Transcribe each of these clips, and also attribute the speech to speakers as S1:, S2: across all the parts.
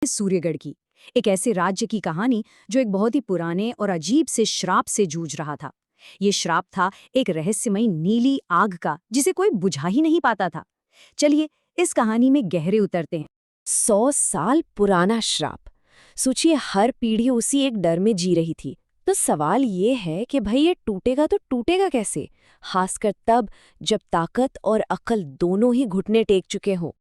S1: सूर्यगढ़ की, एक ऐसे राज्य की कहानी जो एक बहुत ही पुराने और अजीब से श्राप से जूझ रहा था। ये श्राप था एक रहस्यमयी नीली आग का, जिसे कोई बुझा ही नहीं पाता था। चलिए इस कहानी में गहरे उतरते हैं।
S2: 100 साल पुराना श्राप। सोचिए, हर पीढ़ी उसी एक डर में जी रही थी। तो सवाल ये है कि भाई ये टूटेगा तो टूटेगा कैसे, खासकर तब जब ताकत और अक्ल दोनों ही घुटने टेक चुके हों।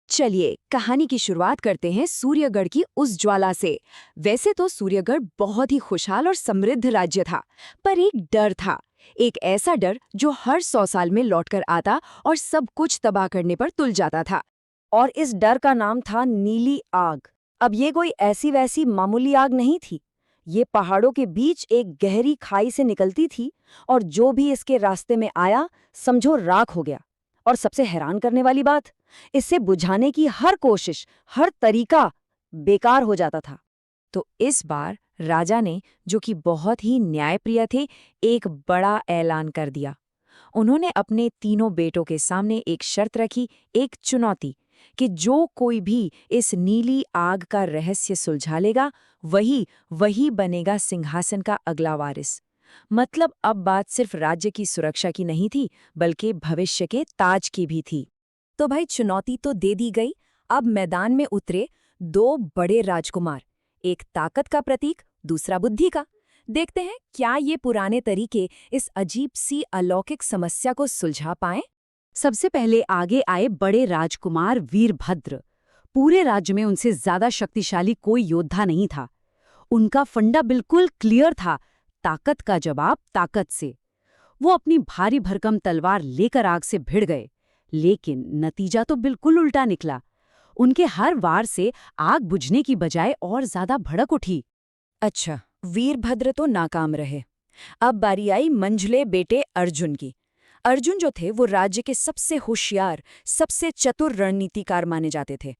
S1: चलिए कहानी की शुरुआत करते हैं सूर्यगढ़ की उस ज्वाला से। वैसे तो सूर्यगढ़ बहुत ही खुशहाल और समृद्ध राज्य था, पर एक डर था। एक ऐसा डर जो हर 100 साल में लौटकर आता और सब कुछ तबाह करने पर तुल जाता था। और इस डर का नाम था नीली आग। अब ये कोई ऐसी वैसी मामूली आग नहीं थी। ये पहाड़ों के बीच एक गहरी खाई से निकलती थी, और जो भी इसके रास्ते में आया समझो राख हो गया। और सबसे हैरान करने वाली बात, इसे बुझाने की हर कोशिश, हर तरीका बेकार हो जाता था। तो इस बार राजा ने, जो कि बहुत ही न्यायप्रिय थे, एक बड़ा ऐलान कर दिया। उन्होंने अपने तीनों बेटों के सामने एक शर्त रखी, एक चुनौती, कि जो कोई भी इस नीली आग का रहस्य सुलझा लेगा, वही वही बनेगा सिंहासन का अगला वारिस। मतलब अब बात सिर्फ राज्य की सुरक्षा की नहीं थी, बल्कि भविष्य के ताज की भी थी। तो भाई चुनौती तो दे दी गई। अब मैदान में उतरे दो बड़े राजकुमार, एक ताकत का प्रतीक, दूसरा बुद्धि का। देखते हैं क्या ये पुराने तरीके इस अजीब सी अलौकिक समस्या को सुलझा पाएं। सबसे पहले आगे आए बड़े राजकुमार वीरभद्र। पूरे राज्य में उनसे ज्यादा शक्तिशाली कोई योद्धा नहीं था। उनका फंडा बिल्कुल क्लियर था, ताकत का जवाब ताकत से। वो अपनी भारी भरकम तलवार लेकर आग से भिड़ गए, लेकिन नतीजा तो बिल्कुल उल्टा निकला। उनके हर वार से आग बुझने की बजाय और ज्यादा भड़क उठी। अच्छा, वीरभद्र तो नाकाम रहे। अब बारी आई मंझले बेटे अर्जुन की। अर्जुन जो थे वो राज्य के सबसे होशियार, सबसे चतुर रणनीतिकार माने जाते थे।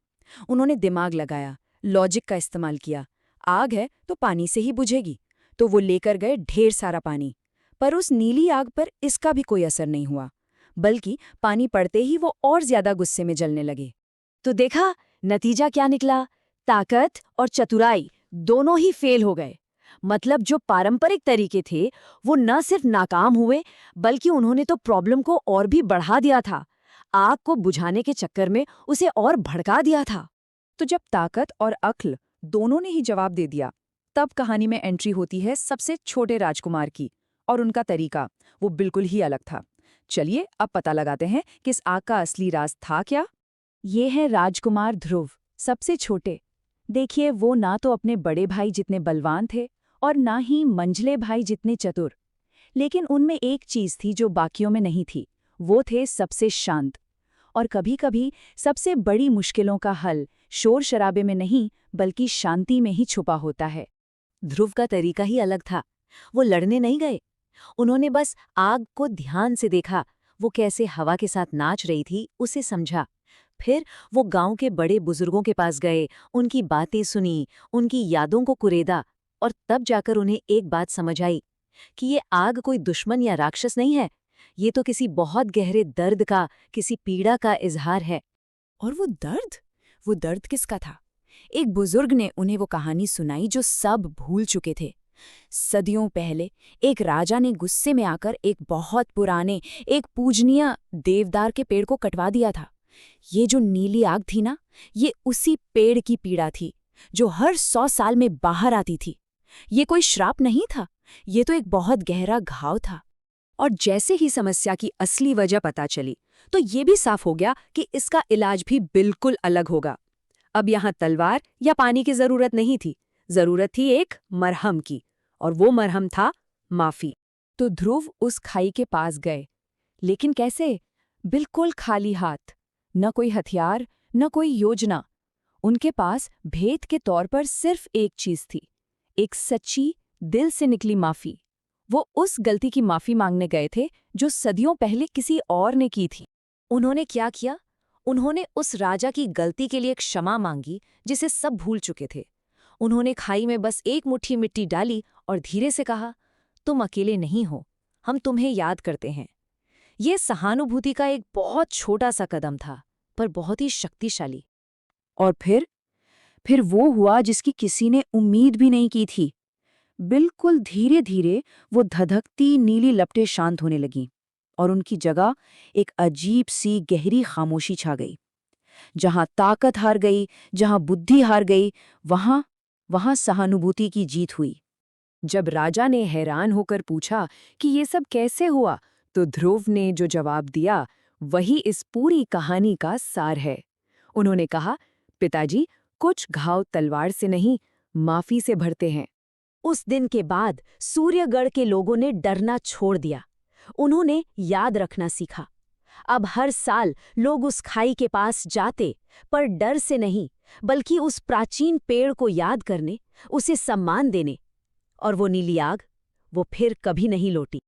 S1: उन्होंने दिमाग लगाया, लॉजिक का इस्तेमाल किया। आग है तो पानी से ही बुझेगी, तो वो लेकर गए ढेर सारा पानी। पर उस नीली आग पर इसका भी कोई असर नहीं हुआ, बल्कि पानी पड़ते ही वो और ज्यादा गुस्से में जलने लगे। तो देखा नतीजा क्या निकला, ताकत और चतुराई दोनों ही फेल हो गए। मतलब जो पारंपरिक तरीके थे वो न सिर्फ नाकाम हुए, बल्कि उन्होंने तो प्रॉब्लम को और भी बढ़ा दिया था। आग को बुझाने के चक्कर में उसे और भड़का दिया था। तो जब ताकत और अक्ल दोनों ने ही जवाब दे दिया, तब कहानी में एंट्री होती है सबसे छोटे राजकुमार की। और उनका तरीका वो बिल्कुल ही अलग था। चलिए अब पता लगाते हैं कि इस आग का असली राज था क्या। ये है राजकुमार ध्रुव, सबसे छोटे। देखिए, वो ना तो अपने बड़े भाई जितने बलवान थे और ना ही मंझले भाई जितने चतुर। लेकिन उनमें एक चीज थी जो बाकियों में नहीं थी, वो थे सबसे शांत। और कभी-कभी सबसे बड़ी मुश्किलों का हल शोर शराबे में नहीं, बल्कि शांति में ही छुपा होता है। ध्रुव का तरीका ही अलग था। वो लड़ने नहीं गए। उन्होंने बस आग को ध्यान से देखा, वो कैसे हवा के साथ नाच रही थी उसे समझा। फिर वो गांव के बड़े बुजुर्गों के पास गए, उनकी बातें सुनी, उनकी यादों को कुरेदा। और तब जाकर उन्हें एक बात समझ आई कि ये आग कोई दुश्मन या राक्षस नहीं है, ये तो किसी बहुत गहरे दर्द का, किसी पीड़ा का इजहार है। और वो दर्द किसका था? एक बुजुर्ग ने उन्हें वो कहानी सुनाई जो सब भूल चुके थे। सदियों पहले एक राजा ने गुस्से में आकर एक बहुत पुराने, एक पूजनीय देवदार के पेड़ को कटवा दिया था। ये जो नीली आग थी ना, ये उसी पेड़ की पीड़ा थी जो हर 100 साल में बाहर आती थी। ये कोई श्राप नहीं था, ये तो एक बहुत गहरा घाव था। और जैसे ही समस्या की असली वजह पता चली, तो ये भी साफ हो गया कि इसका इलाज भी बिल्कुल अलग होगा। अब यहाँ तलवार या पानी की जरूरत नहीं थी, जरूरत थी एक मरहम की। और वो मरहम था माफी। तो ध्रुव उस खाई के पास गए, लेकिन कैसे? बिल्कुल खाली हाथ। न कोई हथियार, न कोई योजना। उनके पास भेद के तौर पर सिर्फ एक चीज थी, एक सच्ची, दिल से निकली माफी। वो उस गलती की माफी मांगने गए थे जो सदियों पहले किसी और ने की थी। उन्होंने क्या किया? उन्होंने उस राजा की गलती के लिए क्षमा मांगी जिसे सब भूल चुके थे। उन्होंने खाई में बस एक मुट्ठी मिट्टी डाली और धीरे से कहा, तुम अकेले नहीं हो, हम तुम्हें याद करते हैं। ये सहानुभूति का एक बहुत छोटा सा कदम था, पर बहुत ही शक्तिशाली। और फिर फिर वो हुआ जिसकी किसी ने उम्मीद भी नहीं की थी। बिल्कुल धीरे धीरे वो धधकती नीली लपटें शांत होने लगीं और उनकी जगह एक अजीब सी गहरी खामोशी छा गई। जहां ताकत हार गई, जहां बुद्धि हार गई, वहां वहां सहानुभूति की जीत हुई। जब राजा ने हैरान होकर पूछा कि ये सब कैसे हुआ, तो ध्रुव ने जो जवाब दिया वही इस पूरी कहानी का सार है। उन्होंने कहा, पिताजी, कुछ घाव तलवार से नहीं, माफी से भरते हैं।
S2: उस दिन के बाद सूर्यगढ़ के लोगों ने डरना छोड़ दिया। उन्होंने याद रखना सीखा। अब हर साल लोग उस खाई के पास जाते, पर डर से नहीं, बल्कि उस प्राचीन पेड़ को याद करने, उसे सम्मान देने। और वो नीली आग, वो फिर कभी नहीं लौटी।